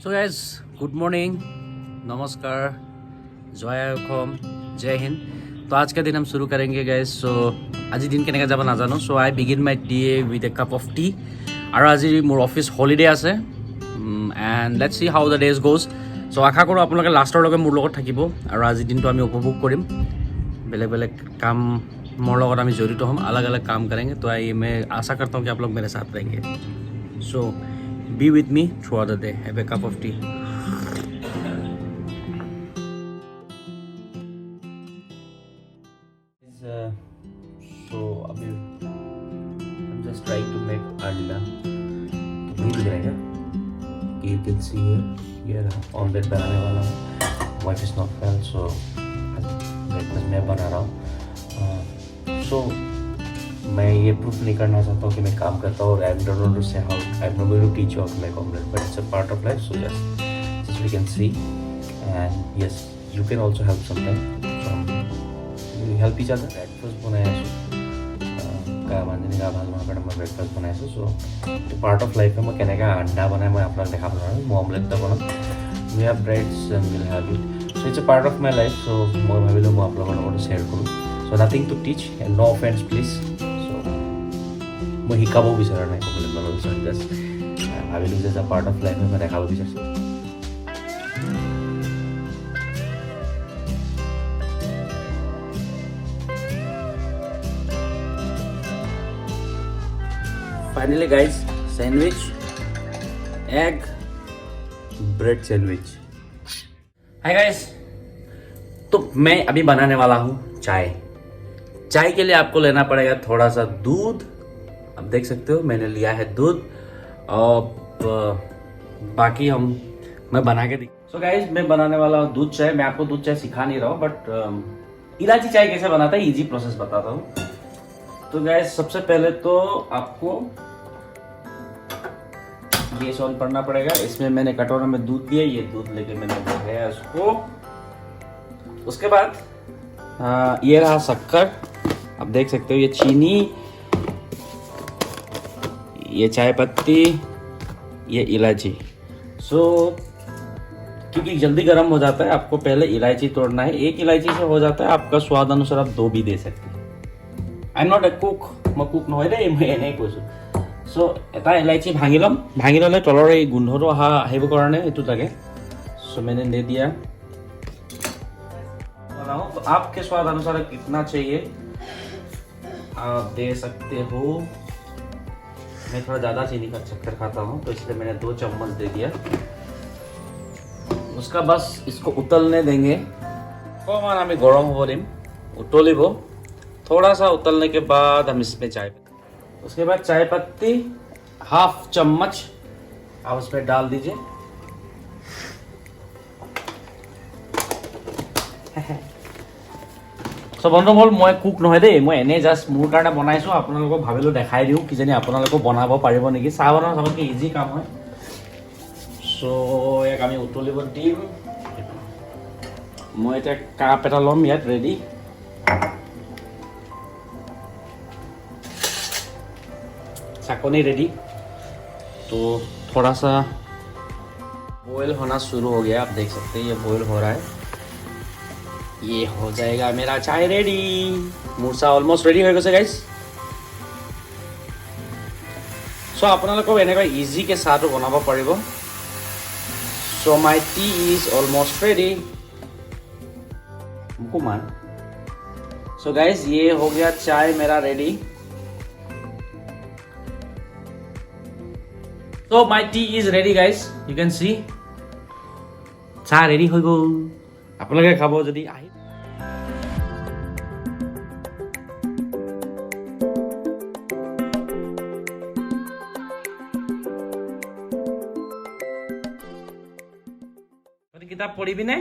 So guys good morning, नमस्कार, जय অসম, जय हिंद। तो आज का दिन हम शुरू करेंगे गाइज। सो আজি दिन কেনেকৈ যাব নাজানো। So I begin my day with a cup of tea. আৰু আজি মোৰ অফিচ হলিডে আছে and let's see how the days goes. So' আশা কৰোঁ আপোনালোকে লাষ্টৰলৈকে মোৰ লগত থাকিব আৰু আজিৰ দিনটো আমি উপভোগ কৰিম। বেলেগ বেলেগ কামৰ লগত আমি জড়িত হ'ম, अलग अलग काम करेंगे। तो मैं आशा करता हूँ कि आप लोग मेरे साथ रहेंगे। सो be with me throughout the day. Have a cup of tea. So अभी I'm just trying to make अंडा। तो नहीं दिख रहा है क्या? You can see here omelette बनाने वाला हूँ। Wife is not well, so breakfast मैं बना रहा हूँ। So मैं ये प्रूफ नहीं करना चाहता हूँ कि मैं काम करता हूँ और I am don't want to say how I am not going to teach you how to make omelette, but it's a part of life. So just we can see and yes you can also help sometime, so you help each other. Breakfast बनाया গা বান্ধি গা ভাল নোহোৱাৰ কাৰণে মই breakfast বনাইছোঁ। চ' এইটো পাৰ্ট অফ লাইফে মই কেনেকৈ আণ্ডা বনাই মই আপোনাক দেখাব নোৱাৰোঁ। মই অমলেট এটা বনাম, we have breads and will have it. So' it's a part of my life. So' মই ভাবিলোঁ মই আপোনালোকৰ লগত শ্বেয়াৰ কৰোঁ। So' nothing to teach and no' offence please. মই শিকাবও বিচৰা নাই, ক'বলৈ যাব বিচাৰোঁ। জাষ্ট ভাবিলোঁ যে পাৰ্ট অফ লাইফ মই দেখাব বিচাৰিছোঁ। Finally guys, sandwich, egg, bread sandwich. Hi guys, तो मैं अभी बनाने वाला हूँ चाय। चाय के लिए आपको लेना पड़ेगा थोड़ा सा दूध। आप देख सकते हो मैंने लिया है दूध और बाकी मैं बना के दिख। सो गाइस, मैं बनाने वाला हूँ दूध चाय। मैं आपको दूध चाय सिखा नहीं रहा हूँ, बट इलायची चाय कैसे बनाता है इजी प्रोसेस बताता हूँ। तो गाइस सबसे पहले तो आपको गैस ऑन करना पड़ेगा। इसमें मैंने कटोरा में दूध दिया, ये दूध लेके मैंने लगाया इसको। उसके बाद ये रहा शक्कर, आप देख सकते हो, ये चीनी, ये चाय पत्ती, ये इलायची। सो क्योंकि जल्दी गर्म हो जाता है, आपको पहले इलायची तोड़ना है। एक इलायची से हो जाता है, आपका स्वाद अनुसार आप 2 भी दे सकते हैं। आई एम नॉट ए कुक, मैं कुक নহয় দেই, মই এনেই কৈছোঁ। সো এটা ইলাইচি ভাঙি ল'ম, ভাঙি ল'লে তলৰ এই গোন্ধটো আহিবৰ কাৰণে এইটো লাগে। सो मैंने दे दिया। तो आपके स्वाद अनुसार कितना चाहिए आप दे सकते हो। मैं थोड़ा ज़्यादा चीनी का शक्कर खाता हूँ, तो इसलिए मैंने 2 चम्मच दे दिया। उसका बस इसको उतलने देंगे। অকণমান আমি গৰম হ'ব দিম, উতলিব। थोड़ा सा उतलने के बाद हम इसमें चाय, उसके बाद चाय पत्ती 1/2 चम्मच आप उसमें डाल दीजिए। सो বন্ধুসকল, মই কুক নহয় দেই, মই এনেই জাষ্ট মোৰ কাৰণে বনাইছোঁ। আপোনালোকক ভাবিলোঁ দেখাই দিওঁ, কিজানি আপোনালোকেও বনাব পাৰিব নেকি। চাহ বনোৱা চবতকৈ ইজি কাম হয়। চ' ইয়াক আমি উতলিব দিম। মই এতিয়া কাপ এটা ল'ম, ইয়াত ৰেডি। छकनी रेडी। तो थोड़ा सा बॉयल होना शुरू हो गया, आप देख सकते हैं ये बॉयल हो रहा है। ये हो जाएगा मेरा चाय रेडी। मुर्सा ऑलमोस्ट रेडी हो गए गाइस। सो আপোনালোকক এনেকৈ ইজি के साथ बनाब পাৰিব। So my tea is almost ready. मुकुमान। सो गाइस, ये हो गया चाय मेरा ready. So my tea is ready guys, you can see চাহ ৰেডি হৈ গ'ল। আপোনালোকে খাব যদি আহি। কিতাপ পঢ়িবি নে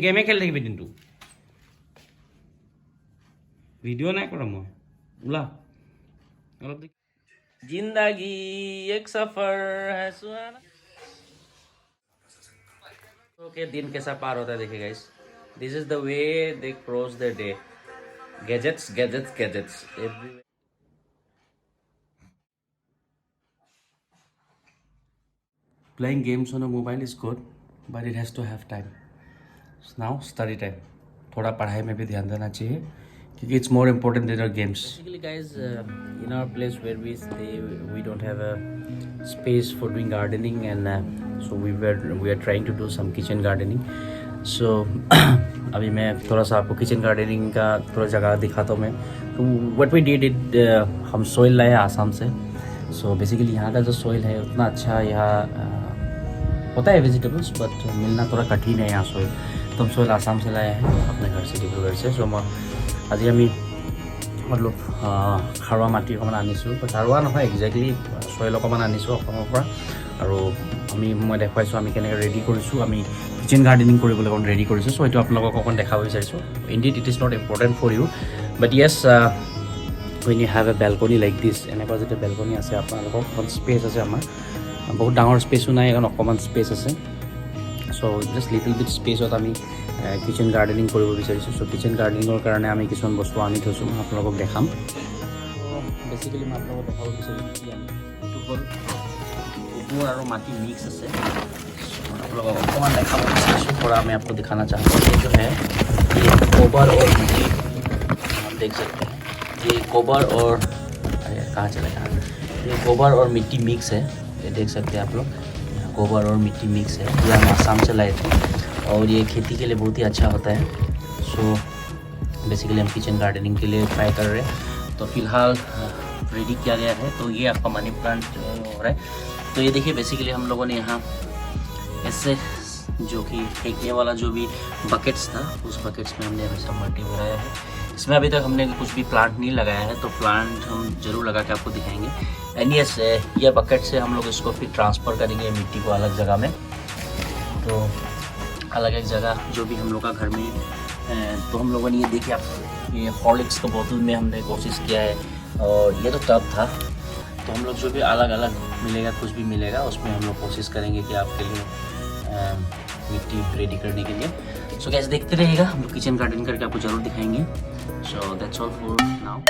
গেমে খেলি থাকিবি দিনটো? ভিডিঅ' নাই কৰা মই, ওলা। जिंदगी एक सफर है सुहाना। के दिन कैसा पार होता है देखिए guys. This is the way they cross the day. Gadgets gadgets gadgets everywhere. playing games on a mobile is good, but it has to have time. So now study time. थोड़ा पढ़ाई में भी ध्यान देना चाहिए क्योंकि it's more important than our games. Basically guys, in our place where we stay, we don't have a space for doing gardening, and so we are trying to do some kitchen gardening. So अभी मैं थोड़ा सा आपको kitchen gardening का थोड़ा जगह दिखाता हूँ मैं. तो व्हाट वी डिड इट, हम सोइल लाए आसाम से. सो बेसिकली यहाँ का जो सोइल है उतना अच्छा यहाँ होता है वेजिटेबल्स, बट मिलना थोड़ा कठिन है यहाँ सोइल. तो हम सोइल आसाम से लाए हैं अपने घर से, डिब्रूगढ़ से. सो मैं আজি আমি मतलब খাৰুৱা মাটি অকণমান আনিছোঁ. খাৰুৱা নহয়, একজেক্টলি চইল অকণমান আনিছোঁ অসমৰ পৰা. আৰু মই দেখুৱাইছোঁ আমি কেনেকৈ ৰেডি কৰিছোঁ, আমি কিচেন গাৰ্ডেনিং কৰিবলৈ অকণ ৰেডি কৰিছোঁ. চ' এইটো আপোনালোকক অকণ দেখাব বিচাৰিছোঁ. Indeed it is not important for you, but yes when you have a balcony like this, এনেকুৱা যেতিয়া বেলকনি আছে আপোনালোকৰ অকণ স্পেচ আছে. আমাৰ বহুত ডাঙৰ স্পেচো নাই, এখন অকণমান স্পেচ আছে. চ' জাষ্ট লিটল বিট স্পেচত আমি কিচেন গাৰ্ডেনিং কৰিব বিচাৰিছোঁ. চ' কিচেন গাৰ্ডেনিঙৰ কাৰণে আমি কিছুমান বস্তু আনি থৈছোঁ, মই আপোনালোকক দেখাম. বেচিকেলি মই আপোনালোকক দেখাব বিচাৰিছোঁ কি আমি এইটো হ'ল গোবৰ আৰু মাটি मिक्स আছে. आप लोगों को कौन देखा थोड़ा मैं आपको दिखाना चाहता हूँ. ये जो है ये गोबर और मिट्टी आप देख सकते हैं. ये गोबर और अरे कहाँ चला गया, ये गोबर और मिट्टी मिक्स है. ये देख सकते हैं आप लोग, गोबर और मिट्टी मिक्स है. ये हम आसाम से लाए थे और ये खेती के लिए बहुत ही अच्छा होता है. सो बेसिकली हम किचन गार्डनिंग के लिए ट्राई कर रहे हैं. तो फिलहाल रेडी किया गया है. तो ये आपका मनी प्लांट हो रहा है. तो ये देखिए बेसिकली हम लोगों ने यहाँ ऐसे जो कि फेंकने वाला जो भी बकेट्स था, उस बकेट्स में हमने हमेशा मल्टी लगाया है. इसमें अभी तक हमने कुछ भी प्लांट नहीं लगाया है, तो प्लांट हम जरूर लगा के आपको दिखाएंगे. एंड यस, ये बकेट से हम लोग इसको फिर ट्रांसफ़र करेंगे मिट्टी को अलग जगह में. तो अलग एक जगह जो भी हम लोग का घर में तो हम लोगों ने ये देखिए आप, ये हॉर्लिक्स का बोतल में हमने कोशिश किया है. और ये तो टब था, तो हम लोग जो भी अलग अलग मिलेगा, कुछ भी मिलेगा उसमें हम लोग कोशिश करेंगे कि आपके लिए मिट्टी रेडी करने के लिए. सो कैसे देखते रहिएगा, हम लोग किचन गार्डन करके आपको ज़रूर दिखाएंगे. So that's all for now.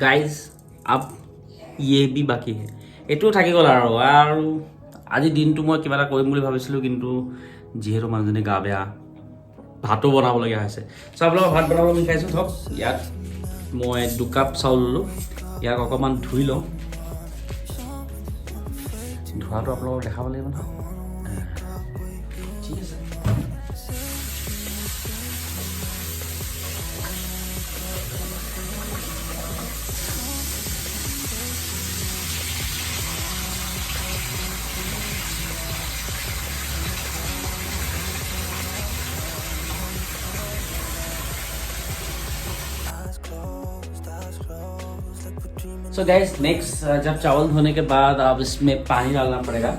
Guys up ইয়ে বি বাকী হে, এইটো থাকি গ'ল আৰু আজি দিনটো মই কিবা এটা কৰিম বুলি ভাবিছিলোঁ, কিন্তু যিহেতু মানুহজনী গা বেয়া, ভাতো বনাবলগীয়া হৈছে. চ' আপোনালোকৰ ভাত বনাবলৈ শিকাইছোঁ. ধৰক ইয়াত মই 2 কাপ চাউল ল'লোঁ. ইয়াক অকণমান ধুই লওঁ. ধোৱাটো আপোনালোকক দেখাব লাগিব ন. ঠিক আছে. सो गाइस नेक्स्ट, जब चावल धोने के बाद अब इसमें पानी डालना पड़ेगा.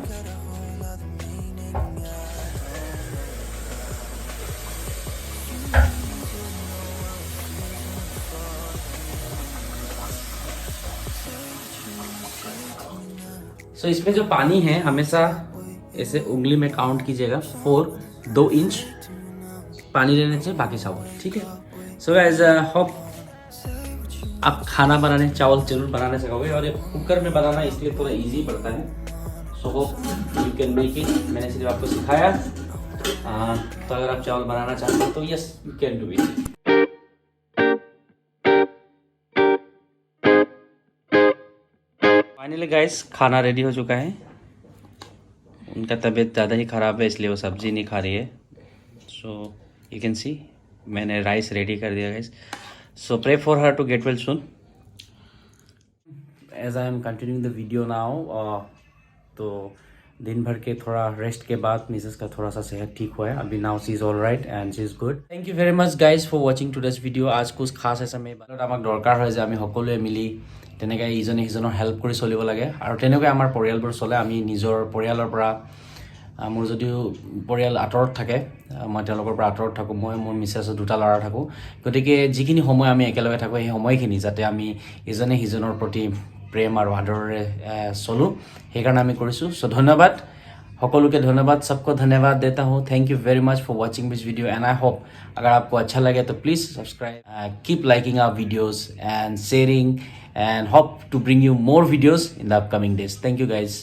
सो इसमें जो पानी है हमेशा ऐसे उंगली में काउंट कीजिएगा. 2 इंच पानी लेने चाहिए, बाकी चावल. ठीक है. सो गाइस होप आप खाना बनाने, चावल जरूर बनाने सकोगे. और ये कुकर में बनाना इसलिए थोड़ा इजी पड़ता है. So hope you can make it. मैंने सिर्फ आपको सिखाया. तो अगर आप चावल बनाना चाहते हो तो yes you can do it. Finally guys खाना रेडी हो चुका है. उनका तबीयत ज़्यादा ही ख़राब है, इसलिए वो सब्ज़ी नहीं खा रही है. सो यू कैन सी मैंने राइस रेडी कर दिया guys. So pray for her to get well soon. As I am continuing the video now, तो दिन भर के थोड़ा रेस्ट के बाद मिसेस का थोड़ा सा सेहत ठीक हुआ है. अभी now she is all right and she is good. Thank you very much guys for watching today's video. आज कुछ खास ऐसा मैं আমাক দৰকাৰ হয় যে আমি সকলোৱে মিলি তেনেকৈ ইজনে সিজনৰ হেল্প কৰি চলিব লাগে. আৰু তেনেকৈ আমাৰ পৰিয়ালবোৰ চলে. আমি নিজৰ পৰিয়ালৰ পৰা মোৰ যদিও পৰিয়াল আঁতৰত থাকে, মই তেওঁলোকৰ পৰা আঁতৰত থাকোঁ, মই মোৰ মিছেছৰ 2টা ল'ৰা থাকোঁ, গতিকে যিখিনি সময় আমি একেলগে থাকোঁ সেই সময়খিনি যাতে আমি ইজনে সিজনৰ প্ৰতি প্ৰেম আৰু আদৰেৰে চলোঁ, সেইকাৰণে আমি কৰিছোঁ। চ' ধন্যবাদ সকলোকে, धन्यवाद, सबको धन्यवाद देता हूँ। Thank you very much for watching this video and I hope अगर आपको अच्छा लगे तो please subscribe, keep liking our videos and sharing and hope to bring you more videos in the upcoming days. Thank you guys.